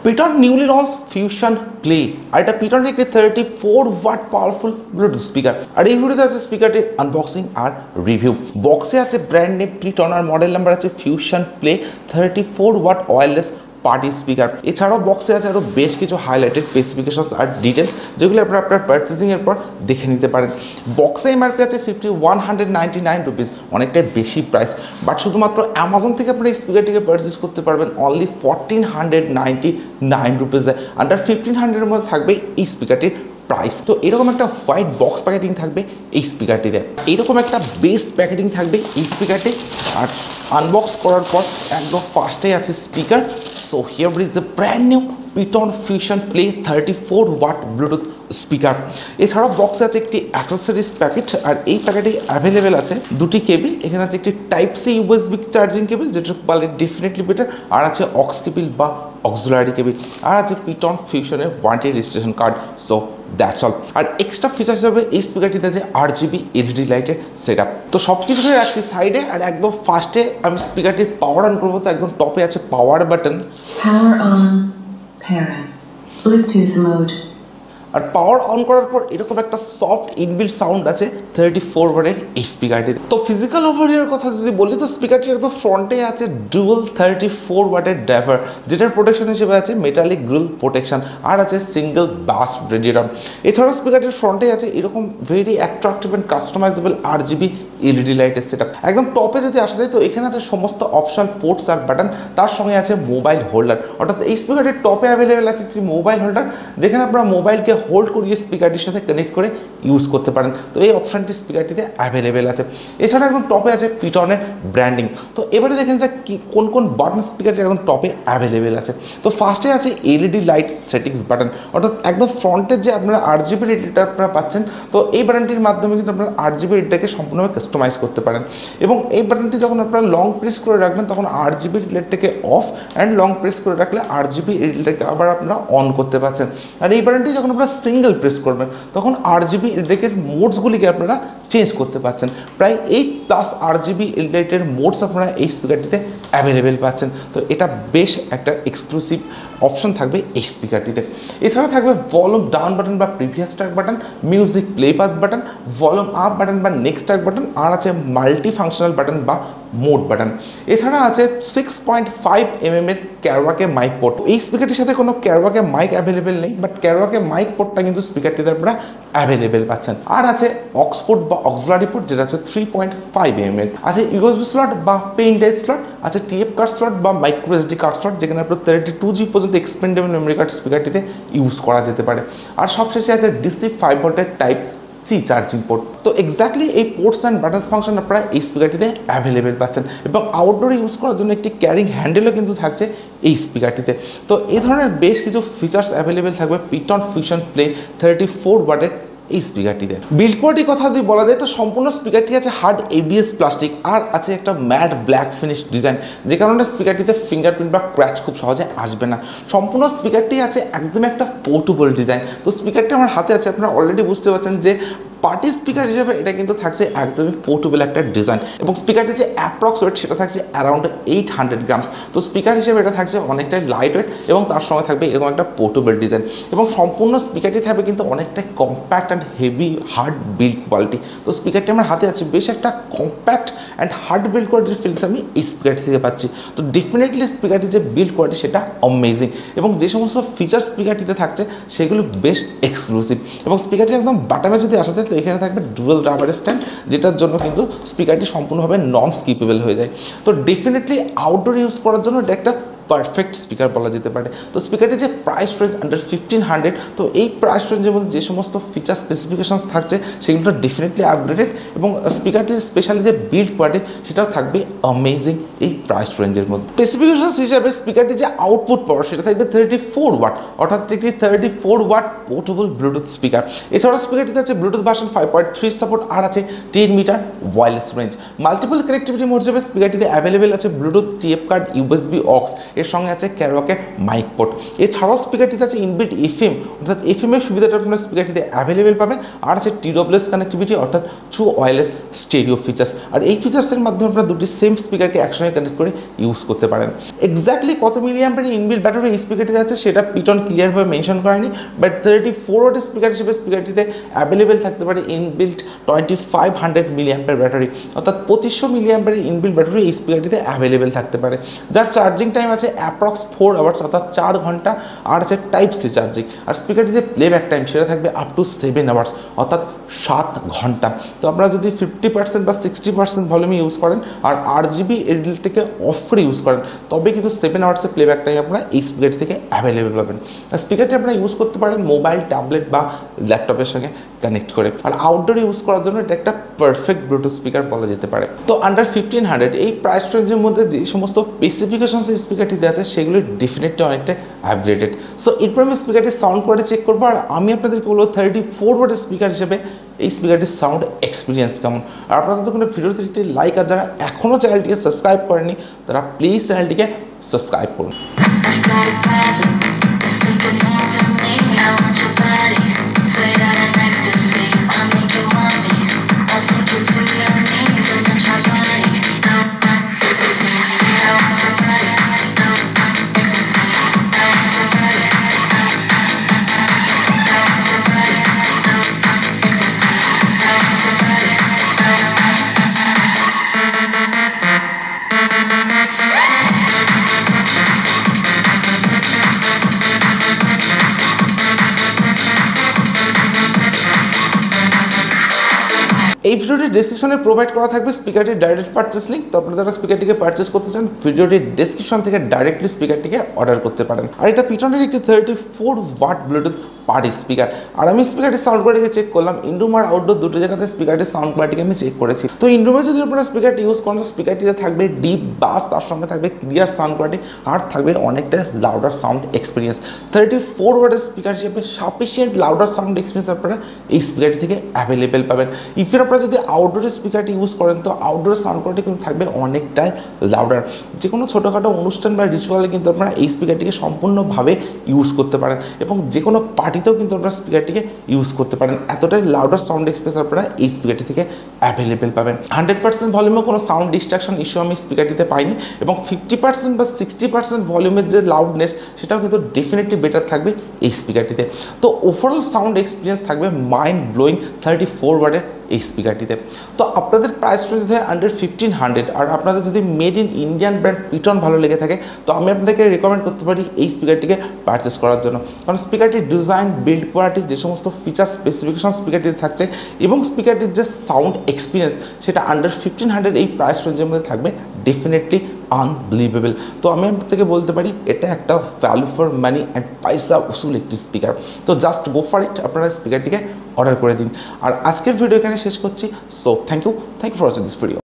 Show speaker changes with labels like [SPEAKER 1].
[SPEAKER 1] Ptron newly launched Fusion Play আর এটা Ptron একটি 34 watt powerful Bluetooth speaker আর এই ভিডিওতে আছে স্পিকারটির আনবক্সিং আর রিভিউ। বক্সে আছে ব্র্যান্ড নেম Ptron আর মডেল নাম্বার আছে Fusion Play 34 watt wireless party speaker. এছাড়াও বক্সে আছে আরও বেশ কিছু হাইলাইটেড স্পেসিফিকেশনস আর ডিটেলস যেগুলো আপনারা আপনার পারচেজিংয়ের পর দেখে নিতে পারেন। বক্সে এমআরপি আছে 5199 রুপিস, অনেকটাই বেশি প্রাইস, বাট শুধুমাত্র অ্যামাজন থেকে আপনারা এই স্পিকারটিকে পারচেজ করতে পারবেন অনলি 1499 রুপিসে। আন্ডার 1500-এর মধ্যে থাকবে এই স্পিকারটির প্রাইস। তো এরকম একটা হোয়াইট বক্স প্যাকেটিং থাকবে এই স্পিকারটিতে, এইরকম একটা বেস্ট প্যাকেটিং থাকবে এই স্পিকারটি। আর আনবক্স করার পর একদম ফার্স্টেই আছে speaker. So here is the brand new Ptron Fusion Play 34 watt Bluetooth speaker. এছাড়াও বক্সে আছে একটি অ্যাক্সেসরিজ প্যাকেট আর এই প্যাকেটে অ্যাভেলেবেল আছে দুটি কেবিল। এখানে আছে একটি type C USB charging cable যেটা কোয়ালিটি ডেফিনেটলি বেটার, আর আছে অক্স কেবিল বা অক্সিলারি কেবিল, আর আছে Ptron Fusion-এর warranty registration card. So that's all. আর এক্সট্রা ফিচার হিসাবে এই স্পিকারটিতে আছে RGB LED লাইটের সেট আপ। তো সব কিছু রাখছি সাইডে, আর একদম ফার্স্টে আমি স্পিকারটির পাওয়ার অন করবো। তো একদম টপে আছে power button,
[SPEAKER 2] power on, pairing, Bluetooth mode।
[SPEAKER 1] আর পাওয়ার অন করার পর এরকম একটা সফট ইনবিল্ট সাউন্ড আছে 34 ওয়াটের এই স্পিকারটিতে। তো ফিজিক্যাল ওভারভিউয়ের কথা যদি বলি তো স্পিকারটির একদম ফ্রন্টে আছে ডুয়াল 34 ওয়াটের ড্রাইভার, যেটার প্রোটেকশন হিসেবে আছে মেটালিক গ্রিল প্রোটেকশন, আর আছে সিঙ্গেল বাস রেডিয়েটর। এছাড়াও স্পিকারটির ফ্রন্টে আছে এরকম very attractive and customisable RGB LED লাইটের সেট আপ। একদম টপে যদি আসা যায় তো এখানে আছে সমস্ত অপশনাল পোর্টস আর বাটন, তার সঙ্গে আছে মোবাইল হোল্ডার। অর্থাৎ এই স্পিকারটির টপে অ্যাভেলেবেল আছে একটি মোবাইল হোল্ডার, যেখানে আপনারা মোবাইলকে হোল্ড করিয়ে স্পিকারটির সাথে কানেক্ট করে ইউজ করতে পারেন। তো এই অপশানটি স্পিকারটিতে অ্যাভেলেবেল আছে। এছাড়া একদম টপে আছে Ptron-এর ব্র্যান্ডিং। তো এবারে দেখেন যে কোন কোন বাটন স্পিকারটি একদম টপে অ্যাভেলেবেল আছে। তো ফার্স্টে আছে LED লাইট সেটিংস বাটন, অর্থাৎ একদম ফ্রন্টের যে আপনারা RGB রেডিয়েটর আপনারা পাচ্ছেন, তো এই বাটনটির মাধ্যমে কিন্তু আপনারা RGB রেডিয়েটরকে সম্পূর্ণভাবে কাস্টমাইজ করতে পারেন। এবং এই বাটনটি যখন আপনারা লং প্রেস করে রাখবেন তখন RGB রেডিয়েটরকে অফ, অ্যান্ড লং প্রেস করে রাখলে RGB রেডিয়েটরকে আবার আপনারা অন করতে পারছেন। আর এই বাটনটি যখন আপনারা সিঙ্গেল প্রেস করবেন তখন RGB রেডিয়েটরের মোডসগুলিকে আপনারা চেঞ্জ করতে পারছেন। প্রায় 8+ RGB রেডিয়েটরের মোডস আপনারা এই স্পিকারটিতে অ্যাভেলেবেল পাচ্ছেন। তো এটা বেশ একটা এক্সক্লুসিভ অপশন থাকবে এই স্পিকারটিতে। এছাড়া থাকবে ভলিউম ডাউন বাটন বা previous track button, music play pass button, volume up button বা নেক্সট ট্র্যাক বাটন, আর আছে মাল্টি ফাংশনাল বাটন বা মোড বাটন। এছাড়া আছে 6.5 mm এর ক্যারওয়াকে মাইক পোর্ট। এই স্পিকারটির সাথে কোনো ক্যারওয়াকে মাইক অ্যাভেলেবেল নেই, বাট ক্যারওয়াকে মাইক পোর্টটা কিন্তু স্পিকারটিতে আপনারা অ্যাভেলেবেল পাচ্ছেন। আর আছে অক্স পোর্ট বা অক্সিলারি পোর্ট, যেটা আছে 3.5 mm এর। আছে USB স্লট বা পেন ড্রাইভ স্লট, আছে TF কার্ড স্লট বা মাইক্রো SD কার্ড স্লট, যেখানে আপনার 32 GB পর্যন্ত এক্সপেন্ডেবল মেমোরি কার্ড স্পিকারটিতে ইউজ করা যেতে পারে। আর সবশেষে আছে DC 5 ভোল্টের টাইপ সি চার্জিং পোর্ট। তো এক্স্যাক্টলি এই পোর্টস অ্যান্ড বাটনস ফাংশন আপনারা এই স্পিকারটিতে অ্যাভেলেবেল পাচ্ছেন, এবং আউটডোরে ইউজ করার জন্য একটি ক্যারিং হ্যান্ডেলও কিন্তু থাকছে এই স্পিকারটিতে। তো এই ধরনের বেশ কিছু ফিচার্স অ্যাভেলেবেল থাকবে Ptron Fusion Play 34 ওয়াটের এই স্পিকারটিতে। বিল্ড কোয়ালিটির কথা যদি বলা যায় তো সম্পূর্ণ স্পিকারটি আছে হার্ড ABS প্লাস্টিক, আর আছে একটা ম্যাট ব্ল্যাক ফিনিশ ডিজাইন, যে কারণে স্পিকারটিতে ফিঙ্গারপ্রিন্ট বা ক্র্যাচ খুব সহজে আসবে না। সম্পূর্ণ স্পিকারটি আছে একদম একটা পোর্টেবল ডিজাইন। তো স্পিকারটি আমার হাতে আছে, আপনারা অলরেডি বুঝতে পারছেন যে পার্টি স্পিকার হিসেবে এটা কিন্তু থাকছে একদমই পোর্টেবল একটা ডিজাইন, এবং স্পিকারটি যে অ্যাপ্রক্স ওয়েট সেটা থাকছে অ্যারাউন্ড 800 গ্রামস। তো স্পিকার হিসেবে এটা থাকছে অনেকটাই লাইট ওয়েট, এবং তার সঙ্গে থাকবে এরকম একটা পোর্টেবল ডিজাইন, এবং সম্পূর্ণ স্পিকারটি থাকবে কিন্তু অনেকটাই compact and heavy hard build quality. তো স্পিকারটি আমার হাতে আছে, বেশ একটা কম্প্যাক্ট অ্যান্ড হার্ড বিল্ড কোয়ালিটির ফিলস আমি এই স্পিকারটি থেকে পাচ্ছি। তো ডেফিনেটলি স্পিকারটির যে বিল্ড কোয়ালিটি সেটা অ্যামেজিং, এবং যে সমস্ত ফিচার স্পিকারটিতে থাকছে সেগুলো বেশ এক্সক্লুসিভ। এবং স্পিকারটি একদম বাটামে যদি আসা যায় তো এখানে থাকবে ডুয়াল রাবার স্ট্যান্ড, যেটার জন্য কিন্তু স্পিকারটি সম্পূর্ণভাবে নন স্কিপেবল হয়ে যায়। তো ডেফিনেটলি আউটডোর ইউজ করার জন্য এটা একটা পারফেক্ট স্পিকার বলা যেতে পারে। তো স্পিকারটি যে প্রাইস রেঞ্জ আন্ডার 1500, তো এই প্রাইস রেঞ্জের মধ্যে যে সমস্ত ফিচার স্পেসিফিকেশনস থাকছে সেগুলো ডেফিনেটলি আপগ্রেডেড, এবং স্পিকারটির স্পেশালি যে বিল্ড কোয়ালিটি সেটাও থাকবে অ্যামেজিং এই প্রাইস রেঞ্জের মধ্যে। স্পেসিফিকেশনস হিসাবে স্পিকারটি যে আউটপুট পাওয়ার সেটা থাকবে 34 ওয়াট, অর্থাৎ একটি 34 ওয়াট পোর্টেবল ব্লুটুথ স্পিকার। এছাড়াও স্পিকারটিতে আছে ব্লুটুথ ভার্সন 5.3 সাপোর্ট, আর আছে 10 metre wireless range. Multiple connectivity mode হিসেবে স্পিকারটিতে অ্যাভেলেবেল আছে Bluetooth, TF card, USB, aux. এর সঙ্গে আছে ক্যারোকে মাইক পোর্ট। এছাড়াও স্পিকারটিতে আছে ইনবিল্ট এফএম, অর্থাৎ এফএম এর সুবিধাটা আপনারা স্পিকারটিতে অ্যাভেলেবেল পাবেন। আর আছে টিডব্লিউএস কানেক্টিভিটি, অর্থাৎ ট্রু ওয়্যারলেস স্টেরিও ফিচার্স। আর এই ফিচার্সের মাধ্যমে আপনারা দুটি সেম স্পিকারকে একসঙ্গে কানেক্ট করে ইউজ করতে পারেন। এক্স্যাক্টলি কত মিলিঅ্যাম্পের ইনবিল্ট ব্যাটারি এই স্পিকারটিতে আছে সেটা পিটন ক্লিয়ারভাবে মেনশন করেনি, বাট 34 ওয়াটের স্পিকার হিসেবে স্পিকারটিতে অ্যাভেলেবেল থাকতে পারে ইনবিল্ট 2500 মিলিঅ্যাম্পের ব্যাটারি, অর্থাৎ 2500 মিলিঅ্যাম্পের ইনবিল্ট ব্যাটারি এই স্পিকারটিতে অ্যাভেলেবেল থাকতে পারে, যার চার্জিং টাইম আছে অ্যাপ্রক্স 4 আওয়ার্স, অর্থাৎ 4 ঘন্টা। আর আছে টাইপ সি চার্জিং। আর স্পিকারটি যে প্লেব্যাক টাইম সেটা থাকবে আপ টু 7 আওয়ার্স, অর্থাৎ 7 ঘন্টা। তো আপনারা যদি 50% বা 60% ভলিউমে ইউজ করেন আর RGB এডিলটিকে অফ করে ইউজ করেন, তবে কিন্তু 7 আওয়ার্সের প্লেব্যাক টাইম আপনারা এই স্পিকারটি থেকে অ্যাভেলেবেল পাবেন। আর স্পিকারটি আপনারা ইউজ করতে পারেন মোবাইল, ট্যাবলেট বা ল্যাপটপের সঙ্গে কানেক্ট করে। আর আউটডোর ইউজ করার জন্য এটা একটা পারফেক্ট ব্লুটুথ স্পিকার বলা যেতে পারে। তো আন্ডার 1500 এই প্রাইস রেঞ্জের মধ্যে যে সমস্ত স্পেসিফিকেশনস এই স্পিকারটিতে আছে সেগুলি ডেফিনেটলি অনেকটা আপগ্রেডেড। সো এরপর আমি স্পিকারটির সাউন্ড কোয়ালিটি চেক করবো, আর আমি আপনাদেরকে বলবো 34 ওয়াটের স্পিকার হিসেবে এই স্পিকারটির সাউন্ড এক্সপিরিয়েন্স কেমন। আর আপনারা তো কোনো ভিডিওতে একটি লাইক, আর যারা এখনও চ্যানেলটিকে সাবস্ক্রাইব করেনি তারা প্লিজ চ্যানেলটিকে সাবস্ক্রাইব করুন। এই ভিডিওটির ডেসক্রিপশনে প্রোভাইড করা থাকবে স্পিকারটির ডাইরেক্ট পারচেস লিঙ্ক। তো আপনারা যারা স্পিকারটিকে পারচেস করতে চান ভিডিওটির ডেসক্রিপশন থেকে ডাইরেক্টলি স্পিকারটিকে অর্ডার করতে পারেন। আর এটা পিটনের একটি 34 ওয়াট ব্লুটুথ পার্টি স্পিকার। আর আমি স্পিকারটির সাউন্ড কোয়ালিটিকে চেক করলাম, ইনরুম আর আউটডোর দুটো জায়গাতে স্পিকারটির সাউন্ড কোয়ালিটিকে আমি চেক করেছি। তো ইনরুমে যদি আপনারা স্পিকারটি ইউজ করেন, স্পিকারটিতে থাকবে ডিপ বাস, তার সঙ্গে থাকবে ক্লিয়ার সাউন্ড কোয়ালিটি, আর থাকবে অনেকটা লাউডার সাউন্ড এক্সপিরিয়েন্স। 34 ওয়াটের স্পিকার হিসেবে সাফিসিয়েন্ট লাউডার সাউন্ড এক্সপিরিয়েন্স আপনারা এই স্পিকারটি থেকে অ্যাভেলেবেল পাবেন। ইফের আপনারা যদি আউটডোরের স্পিকারটি ইউজ করেন তো আউটডোরের সাউন্ড কোয়ালিটি কিন্তু থাকবে অনেকটাই লাউডার। যে কোনো ছোটোখাটো অনুষ্ঠান বা রিচুয়ালে কিন্তু আপনারা এই স্পিকারটিকে সম্পূর্ণভাবে ইউজ করতে পারেন, এবং যে কোনো পার্টিতেও কিন্তু আপনারা স্পিকারটিকে ইউজ করতে পারেন। এতটাই লাউডার সাউন্ড এক্সপিরিয়েন্স আপনারা এই স্পিকারটি থেকে অ্যাভেলেবেল পাবেন। 100% ভলিউমে কোনো সাউন্ড ডিস্ট্রাকশন ইস্যু আমি স্পিকারটিতে পাইনি, এবং 50% বা 60% ভলিউমের যে লাউডনেস সেটাও কিন্তু ডেফিনেটলি বেটার থাকবে এই স্পিকারটিতে। তো ওভারঅল সাউন্ড এক্সপিরিয়েন্স থাকবে মাইন্ড ব্লোয়িং 34 ওয়াটের এই স্পিকারটিতে। তো আপনাদের প্রাইস রেঞ্জ থাকে আন্ডার 1500, আর আপনাদের যদি মেড ইন ইন্ডিয়ান ব্র্যান্ড পিটন ভালো লেগে থাকে তো আমি আপনাদেরকে রেকমেন্ড করতে পারি এই স্পিকারটিকে পারচেস করার জন্য। কারণ স্পিকারটির ডিজাইন, বিল্ড কোয়ালিটি, যে সমস্ত ফিচার স্পেসিফিকেশন স্পিকারটিতে থাকছে এবং স্পিকারটির যে সাউন্ড এক্সপিরিয়েন্স সেটা আন্ডার 1500 এই প্রাইস রেঞ্জের মধ্যে থাকবে ডেফিনেটলি আনবিলিভেবল। তো আমি আপনাদেরকে বলতে পারি এটা একটা ভ্যালু ফর মানি অ্যান্ড পয়সা উসুল একটি স্পিকার। তো জাস্ট গো ফর ইট, আপনারা স্পিকারটিকে অর্ডার করে দিন। আর আজকের ভিডিও এখানে শেষ করছি। So thank you for watching this video.